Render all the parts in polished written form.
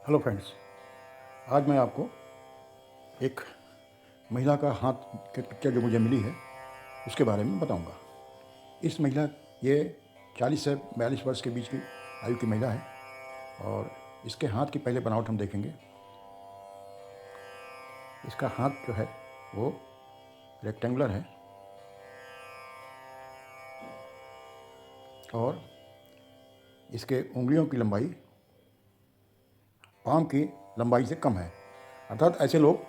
Hello friends, आज मैं आपको एक महिला का हाथ की पिक्चर जो मुझे मिली है उसके बारे में बताऊंगा। इस महिला ये 40 से 42 वर्ष के बीच की आयु की महिला है और इसके हाथ की पहले बनावट हम देखेंगे। इसका हाथ जो है वो रेक्टेंगुलर है और इसके उंगलियों की लंबाई पाम की लंबाई से कम है। अर्थात ऐसे लोग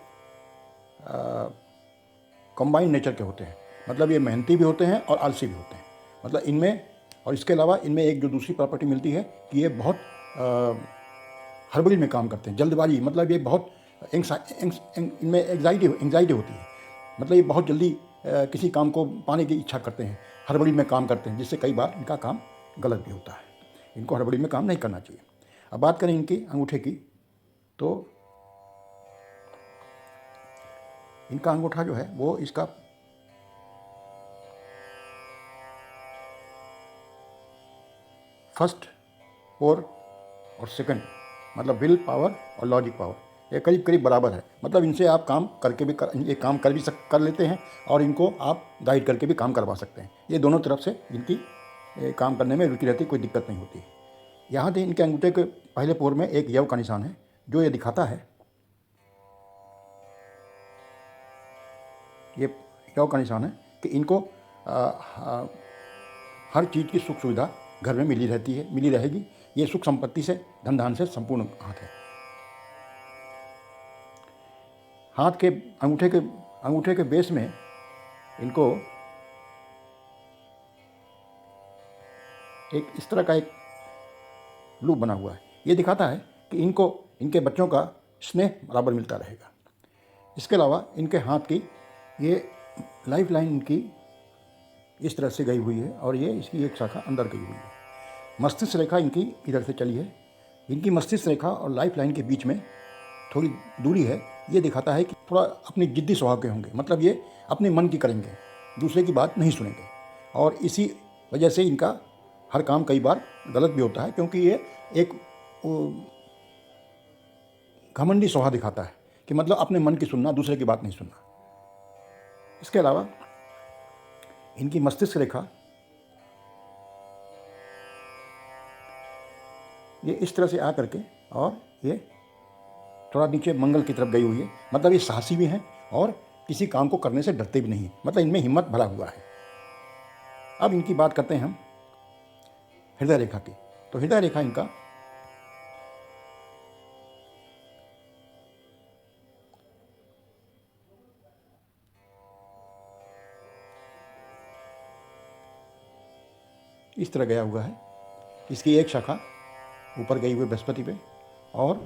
कंबाइन नेचर के होते हैं, मतलब ये मेहनती भी होते हैं और आलसी भी होते हैं। मतलब इनमें और इसके अलावा इनमें एक जो दूसरी प्रॉपर्टी मिलती है कि ये बहुत हड़बड़ी में काम करते हैं, जल्दबाजी। मतलब ये बहुत इनमें एंग्जाइटी होती है। मतलब ये बहुत जल्दी किसी काम को पाने की इच्छा करते हैं, हड़बड़ी में काम करते हैं, जिससे कई बार इनका काम गलत भी होता है। इनको हड़बड़ी में काम नहीं करना चाहिए। अब बात करें इनकी अंगूठे की, तो इनका अंगूठा जो है वो इसका फर्स्ट और सेकंड, मतलब विल पावर और लॉजिक पावर, ये करीब करीब बराबर है। मतलब इनसे आप काम करके भी ये काम कर लेते हैं और इनको आप गाइड करके भी काम करवा सकते हैं। ये दोनों तरफ से इनकी काम करने में रुचि रहती, कोई दिक्कत नहीं होती। यहाँ से इनके अंगूठे के पहले पोर में एक यव का निशान है जो ये दिखाता है, ये यव का निशान है कि इनको हर चीज़ की सुख सुविधा घर में मिली रहती है, मिली रहेगी। ये सुख संपत्ति से, धन धान से संपूर्ण हाथ है। हाथ के अंगूठे के बेस में इनको एक इस तरह का एक लूप बना हुआ है। ये दिखाता है कि इनको इनके बच्चों का स्नेह बराबर मिलता रहेगा। इसके अलावा इनके हाथ की ये लाइफ लाइन इनकी इस तरह से गई हुई है और ये इसकी एक शाखा अंदर गई हुई है। मस्तिष्क रेखा इनकी इधर से चली है। इनकी मस्तिष्क रेखा और लाइफ लाइन के बीच में थोड़ी दूरी है। ये दिखाता है कि थोड़ा अपनी जिद्दी स्वभाव के होंगे, मतलब ये अपने मन की करेंगे, दूसरे की बात नहीं सुनेंगे। और इसी वजह से इनका हर काम कई बार गलत भी होता है, क्योंकि ये एक घमंडी स्वभाव दिखाता है कि मतलब अपने मन की सुनना, दूसरे की बात नहीं सुनना। इसके अलावा इनकी मस्तिष्क रेखा ये इस तरह से आ करके और ये थोड़ा नीचे मंगल की तरफ गई हुई है। मतलब ये साहसी भी हैं और किसी काम को करने से डरते भी नहीं, मतलब इनमें हिम्मत भरा हुआ है। अब इनकी बात करते हैं हम हृदय रेखा की। तो हृदय रेखा इनका इस तरह गया हुआ है। इसकी एक शाखा ऊपर गई हुई बृहस्पति पे, और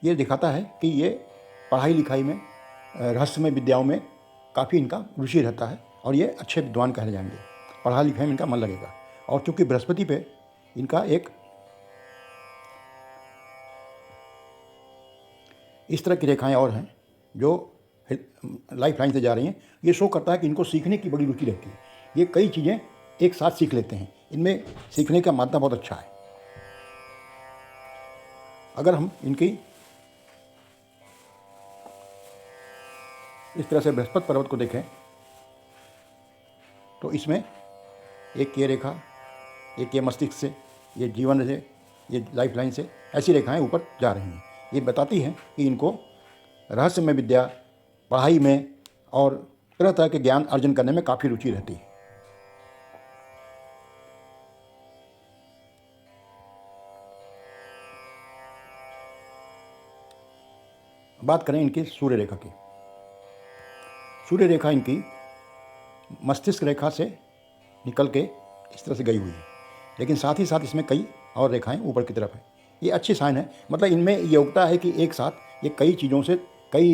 ये दिखाता है कि ये पढ़ाई लिखाई में, रहस्यमय विद्याओं में काफ़ी इनका रुचि रहता है और ये अच्छे विद्वान कहे जाएंगे। पढ़ाई लिखाई में इनका मन लगेगा। और चूँकि बृहस्पति पे इनका एक इस तरह की रेखाएं और हैं जो लाइफ लाइन से जा रही हैं, ये शो करता है कि इनको सीखने की बड़ी रुचि रहती है। ये कई चीज़ें एक साथ सीख लेते हैं, इनमें सीखने का माध्यम बहुत अच्छा है। अगर हम इनकी इस तरह से बृहस्पति पर्वत को देखें तो इसमें एक ये रेखा, एक ये मस्तिष्क से, ये जीवन से, ये लाइफ लाइन से, ऐसी रेखाएं ऊपर जा रही हैं। ये बताती हैं कि इनको रहस्यमय विद्या, पढ़ाई में और तरह तरह के ज्ञान अर्जन करने में काफ़ी रुचि रहती है। बात करें इनकी सूर्य रेखा की। सूर्य रेखा इनकी मस्तिष्क रेखा से निकल के इस तरह से गई हुई है, लेकिन साथ ही साथ इसमें कई और रेखाएं ऊपर की तरफ है। ये अच्छी साइन है। मतलब इनमें योग्यता है कि एक साथ ये कई चीज़ों से, कई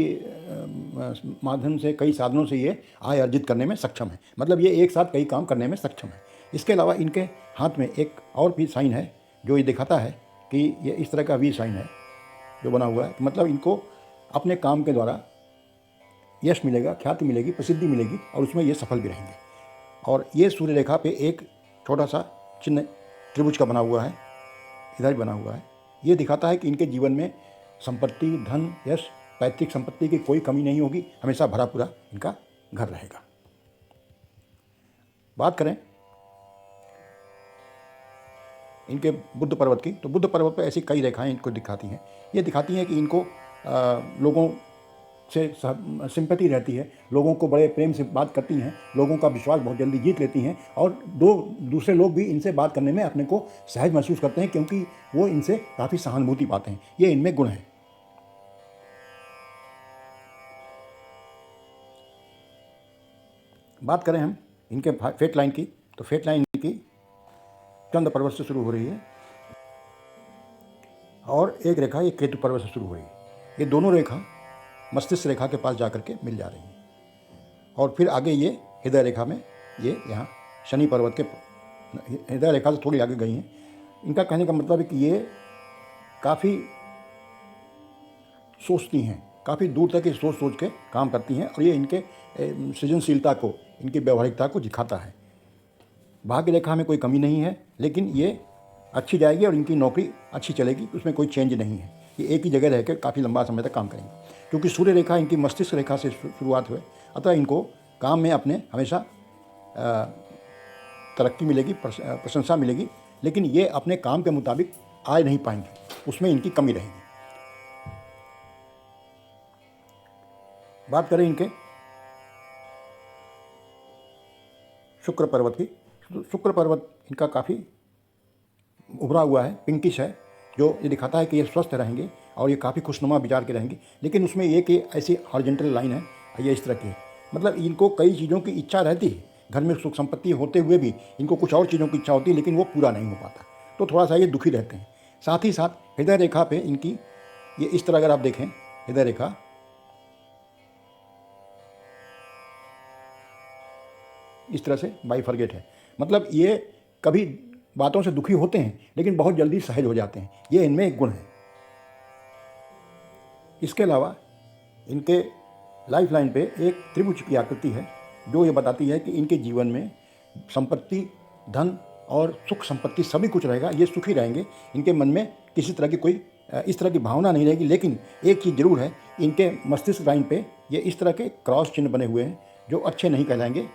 माध्यम से, कई साधनों से ये आय अर्जित करने में सक्षम है। मतलब ये एक साथ कई काम करने में सक्षम है। इसके अलावा इनके हाथ में एक और भी साइन है जो ये दिखाता है कि ये इस तरह का वी साइन है जो बना हुआ है। मतलब इनको अपने काम के द्वारा यश मिलेगा, ख्याति मिलेगी, प्रसिद्धि मिलेगी और उसमें ये सफल भी रहेंगे। और ये सूर्य रेखा पे एक छोटा सा चिन्ह त्रिभुज का बना हुआ है, इधर बना हुआ है। ये दिखाता है कि इनके जीवन में संपत्ति, धन, यश, पैतृक संपत्ति की कोई कमी नहीं होगी, हमेशा भरा पूरा इनका घर रहेगा। बात करें इनके बुध पर्वत की, तो बुध पर्वत पर ऐसी कई रेखाएं इनको दिखाती हैं। ये दिखाती हैं कि इनको लोगों से सिंपैथी रहती है, लोगों को बड़े प्रेम से बात करती हैं, लोगों का विश्वास बहुत जल्दी जीत लेती हैं, और दूसरे लोग भी इनसे बात करने में अपने को सहज महसूस करते हैं, क्योंकि वो इनसे काफ़ी सहानुभूति पाते हैं। ये इनमें गुण है। बात करें हम इनके फेट लाइन की, तो फेट लाइन इनकी चंद्र पर्वत से शुरू हो रही है और एक रेखा ये केतु पर्वत से शुरू हो रही है। ये दोनों रेखा मस्तिष्क रेखा के पास जाकर के मिल जा रही हैं, और फिर आगे ये हृदय रेखा में ये यहाँ शनि पर्वत के हृदय रेखा से थोड़ी आगे गई हैं। इनका कहने का मतलब है कि ये काफ़ी सोचती हैं, काफ़ी दूर तक ये सोच के काम करती हैं, और ये इनके सृजनशीलता को, इनकी व्यवहारिकता को दिखाता है। भाग्य रेखा में कोई कमी नहीं है, लेकिन ये अच्छी जाएगी और इनकी नौकरी अच्छी चलेगी, उसमें कोई चेंज नहीं है। ये एक ही जगह रहकर काफ़ी लंबा समय तक काम करेंगे, क्योंकि सूर्य रेखा इनकी मस्तिष्क रेखा से शुरुआत हुए, अतः इनको काम में अपने हमेशा तरक्की मिलेगी, प्रशंसा मिलेगी, लेकिन ये अपने काम के मुताबिक आय नहीं पाएंगे, उसमें इनकी कमी रहेगी। बात करें इनके शुक्र पर्वत की, तो शुक्र पर्वत इनका काफ़ी उभरा हुआ है, पिंकिश है, जो ये दिखाता है कि ये स्वस्थ रहेंगे और ये काफ़ी खुशनुमा विचार के रहेंगे। लेकिन उसमें एक ऐसी हॉरिजॉन्टल लाइन है, ये इस तरह की है, मतलब इनको कई चीज़ों की इच्छा रहती है, घर में सुख संपत्ति होते हुए भी इनको कुछ और चीज़ों की इच्छा होती है, लेकिन वो पूरा नहीं हो पाता, तो थोड़ा सा ये दुखी रहते हैं। साथ ही साथ हृदय रेखा पे इनकी ये इस तरह अगर आप देखें, हृदय रेखा इस तरह से बाइफरगेट है, मतलब ये कभी बातों से दुखी होते हैं लेकिन बहुत जल्दी सहज हो जाते हैं, ये इनमें एक गुण है। इसके अलावा इनके लाइफ लाइन पे एक त्रिभुज की आकृति है, जो ये बताती है कि इनके जीवन में संपत्ति, धन और सुख संपत्ति सभी कुछ रहेगा, ये सुखी रहेंगे, इनके मन में किसी तरह की कोई इस तरह की भावना नहीं रहेगी। लेकिन एक चीज़ जरूर है, इनके मस्तिष्क लाइन पे ये इस तरह के क्रॉस चिन्ह बने हुए हैं जो अच्छे नहीं कहलाएंगे,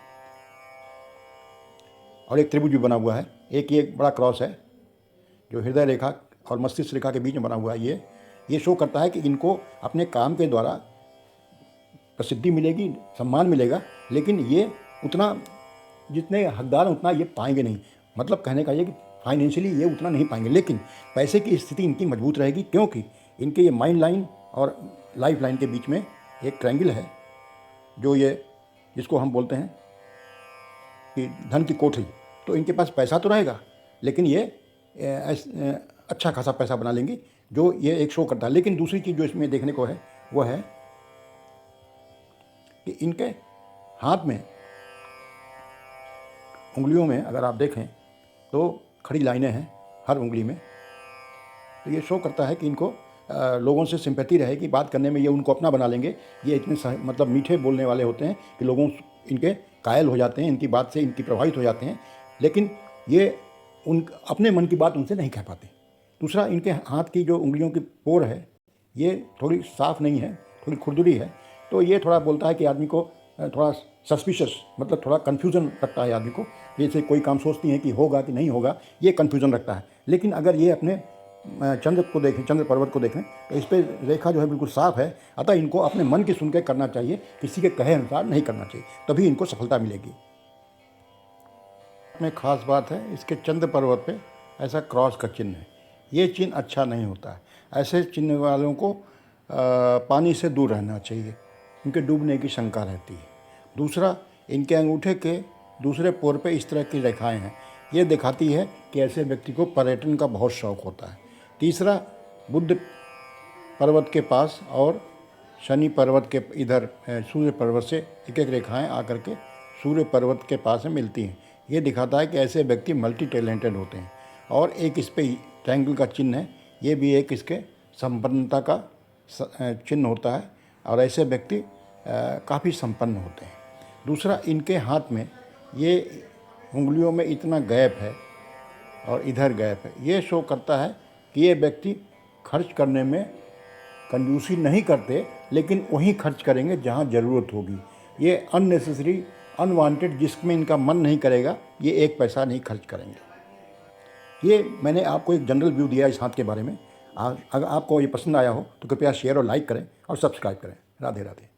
और एक त्रिभुज भी बना हुआ है, एक ये बड़ा क्रॉस है जो हृदय रेखा और मस्तिष्क रेखा के बीच में बना हुआ है। ये शो करता है कि इनको अपने काम के द्वारा प्रसिद्धि मिलेगी, सम्मान मिलेगा, लेकिन ये उतना जितने हकदार हैं उतना ये पाएंगे नहीं। मतलब कहने का ये कि फाइनेंशियली ये उतना नहीं पाएंगे, लेकिन पैसे की स्थिति इनकी मजबूत रहेगी, क्योंकि इनके ये माइंड लाइन और लाइफ लाइन के बीच में एक ट्रायंगल है, जो ये जिसको हम बोलते हैं कि धन की कोठरी। तो इनके पास पैसा तो रहेगा, लेकिन ये अच्छा खासा पैसा बना लेंगे, जो ये एक शो करता है। लेकिन दूसरी चीज़ जो इसमें देखने को है वो है कि इनके हाथ में, उंगलियों में अगर आप देखें तो खड़ी लाइनें हैं हर उंगली में, तो ये शो करता है कि इनको लोगों से सिंपैथी रहेगी, बात करने में ये उनको अपना बना लेंगे। ये इतने मतलब मीठे बोलने वाले होते हैं कि लोगों इनके कायल हो जाते हैं, इनकी बात से इनकी प्रभावित हो जाते हैं, लेकिन ये अपने मन की बात उनसे नहीं कह पाते। दूसरा, इनके हाथ की जो उंगलियों की पोर है ये थोड़ी साफ़ नहीं है, थोड़ी खुरदुरी है, तो ये थोड़ा बोलता है कि आदमी को थोड़ा सस्पिशियस, मतलब थोड़ा कन्फ्यूज़न रखता है आदमी को। जैसे कोई काम सोचती हैं कि होगा कि नहीं होगा, ये कन्फ्यूज़न रखता है। लेकिन अगर ये अपने चंद्र को देखें, चंद्र पर्वत को देखें, तो इस पर रेखा जो है बिल्कुल साफ़ है, अतः इनको अपने मन की सुन के करना चाहिए, किसी के कहे अनुसार नहीं करना चाहिए, तभी इनको सफलता मिलेगी। में ख़ास बात है, इसके चंद्र पर्वत पे ऐसा क्रॉस का चिन्ह है। ये चिन्ह अच्छा नहीं होता है, ऐसे चिन्ह वालों को पानी से दूर रहना चाहिए, इनके डूबने की शंका रहती है। दूसरा, इनके अंगूठे के दूसरे पोर पे इस तरह की रेखाएं हैं, ये दिखाती है कि ऐसे व्यक्ति को पर्यटन का बहुत शौक़ होता है। तीसरा, बुध पर्वत के पास और शनि पर्वत के इधर सूर्य पर्वत से एक एक रेखाएं आकर के सूर्य पर्वत के पास में मिलती हैं, ये दिखाता है कि ऐसे व्यक्ति मल्टी टैलेंटेड होते हैं। और एक इस पे ट्रायंगल का चिन्ह है, ये भी एक इसके संपन्नता का चिन्ह होता है, और ऐसे व्यक्ति काफ़ी संपन्न होते हैं। दूसरा, इनके हाथ में ये उंगलियों में इतना गैप है और इधर गैप है, ये शो करता है कि ये व्यक्ति खर्च करने में कंजूसी नहीं करते, लेकिन वहीं खर्च करेंगे जहाँ ज़रूरत होगी। ये अननेसेसरी, अनवांटेड जिसमें इनका मन नहीं करेगा, ये एक पैसा नहीं खर्च करेंगे। ये मैंने आपको एक जनरल व्यू दिया इस हाथ के बारे में। अगर आपको ये पसंद आया हो तो कृपया शेयर और लाइक करें और सब्सक्राइब करें। राधे राधे।